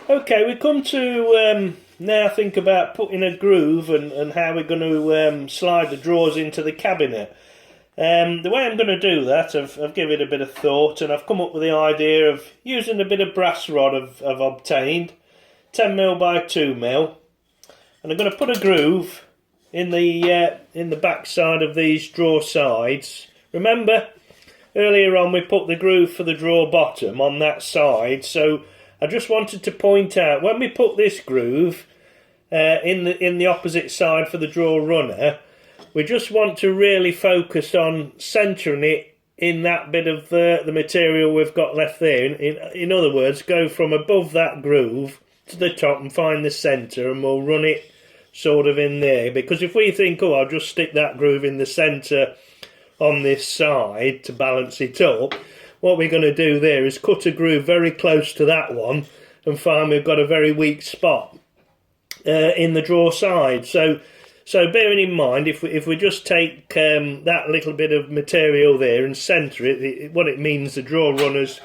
Okay, we come to now think about putting a groove and how we're going to slide the drawers into the cabinet. The way I'm going to do that, I've given it a bit of thought, and I've come up with the idea of using a bit of brass rod I've obtained, 10mm by 2mm, and I'm going to put a groove in the back side of these drawer sides. Remember, earlier on we put the groove for the drawer bottom on that side, so I just wanted to point out, when we put this groove in the opposite side for the drawer runner, we just want to really focus on centering it in that bit of the material we've got left there. In other words, go from above that groove to the top and find the centre, and we'll run it sort of in there. Because if we think, oh, I'll just stick that groove in the centre on this side to balance it up, what we're going to do there is cut a groove very close to that one and find we've got a very weak spot in the drawer side. So bearing in mind, if we just take that little bit of material there and centre it, what it means, the drawer runner's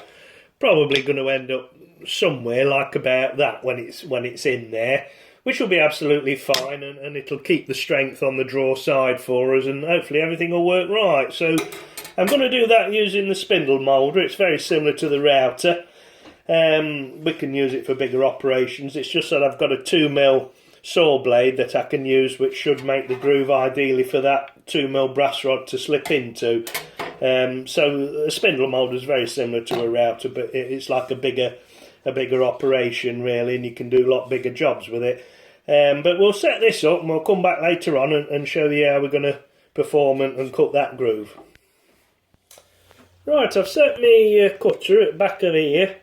probably going to end up somewhere like about that when it's in there, which will be absolutely fine, and it'll keep the strength on the drawer side for us, and hopefully everything will work right. So I'm going to do that using the spindle moulder. It's very similar to the router. We can use it for bigger operations. It's just that I've got a 2mm saw blade that I can use, which should make the groove ideally for that 2mm brass rod to slip into. So a spindle moulder is very similar to a router, but it's like a bigger operation really, and you can do a lot bigger jobs with it. But we'll set this up and we'll come back later on and show you how we're going to perform and cut that groove. Right, I've set my cutter at the back of here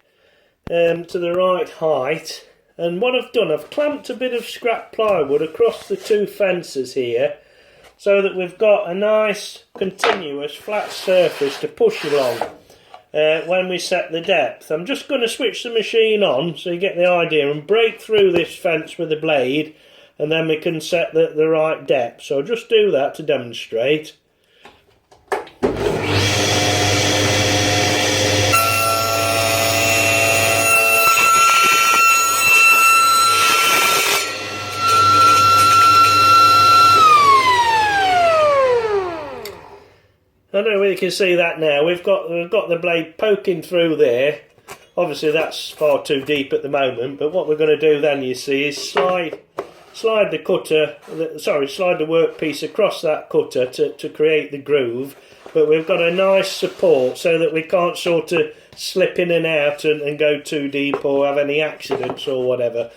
to the right height, and what I've done, I've clamped a bit of scrap plywood across the two fences here so that we've got a nice continuous flat surface to push along when we set the depth. I'm just going to switch the machine on so you get the idea and break through this fence with the blade, and then we can set the right depth. So I'll just do that to demonstrate. I don't know whether you can see that now. We've got the blade poking through there. Obviously that's far too deep at the moment, but what we're going to do then, you see, is slide the workpiece across that cutter to create the groove, but we've got a nice support so that we can't sort of slip in and out and go too deep or have any accidents or whatever.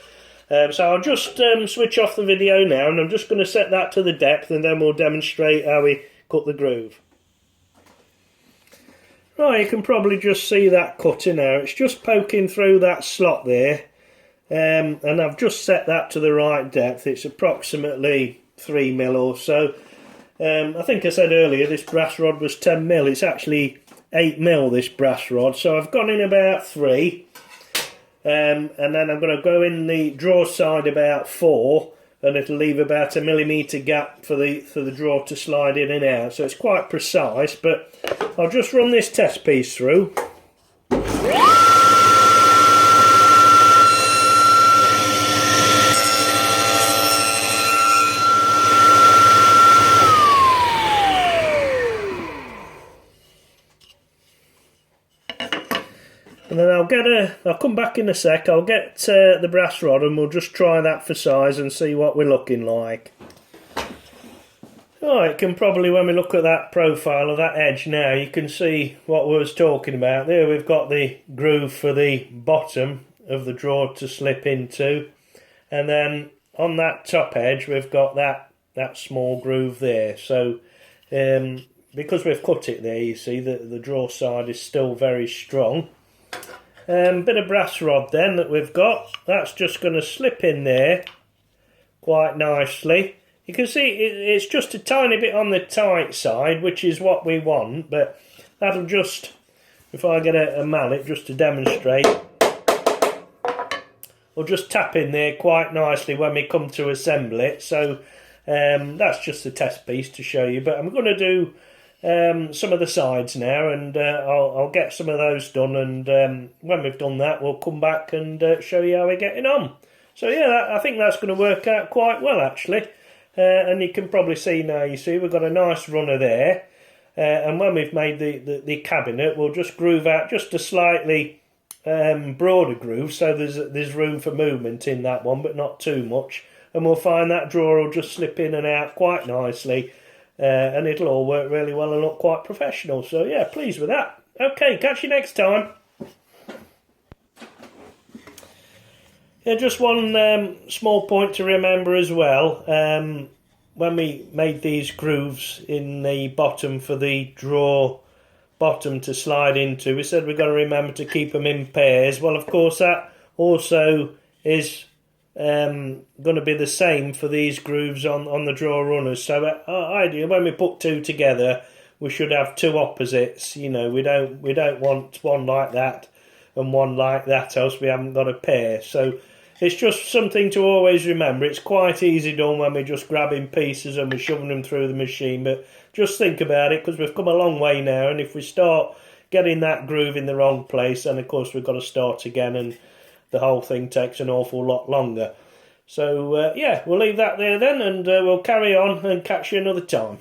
So I'll just switch off the video now, and I'm just going to set that to the depth, and then we'll demonstrate how we cut the groove. Right, you can probably just see that cutter now. It's just poking through that slot there, and I've just set that to the right depth. It's approximately 3mm or so. I think I said earlier this brass rod was 10mm. It's actually 8mm, this brass rod, so I've gone in about 3, and then I'm going to go in the drawer side about 4, and it'll leave about a 1mm gap for the drawer to slide in and out. So it's quite precise, but I'll just run this test piece through. And then I'll come back in a sec, I'll get the brass rod and we'll just try that for size and see what we're looking like. Oh, it can probably, when we look at that profile of that edge now, you can see what we was talking about. There we've got the groove for the bottom of the drawer to slip into, and then on that top edge we've got that small groove there. So because we've cut it there, you see that the drawer side is still very strong. Bit of brass rod then that we've got, that's just going to slip in there quite nicely. You can see it's just a tiny bit on the tight side, which is what we want, but that'll just, if I get a mallet just to demonstrate, we'll just tap in there quite nicely when we come to assemble it. So that's just a test piece to show you, but I'm going to do some of the sides now, and I'll get some of those done, and when we've done that we'll come back and show you how we're getting on. So yeah, I think that's going to work out quite well actually, and you can probably see now, you see we've got a nice runner there, and when we've made the cabinet we'll just groove out just a slightly broader groove, so there's room for movement in that one but not too much, and we'll find that drawer will just slip in and out quite nicely, and it'll all work really well and look quite professional. So yeah, pleased with that. Okay, catch you next time. Yeah, just one small point to remember as well. When we made these grooves in the bottom for the drawer bottom to slide into, we said we've got to remember to keep them in pairs. Well, of course, that also is going to be the same for these grooves on the drawer runners. So ideally, when we put two together, we should have two opposites. You know, we don't want one like that and one like that, else we haven't got a pair. So it's just something to always remember. It's quite easy done when we're just grabbing pieces and we're shoving them through the machine, but just think about it, because we've come a long way now, and if we start getting that groove in the wrong place, then of course we've got to start again, and the whole thing takes an awful lot longer. So yeah, we'll leave that there then, and we'll carry on and catch you another time.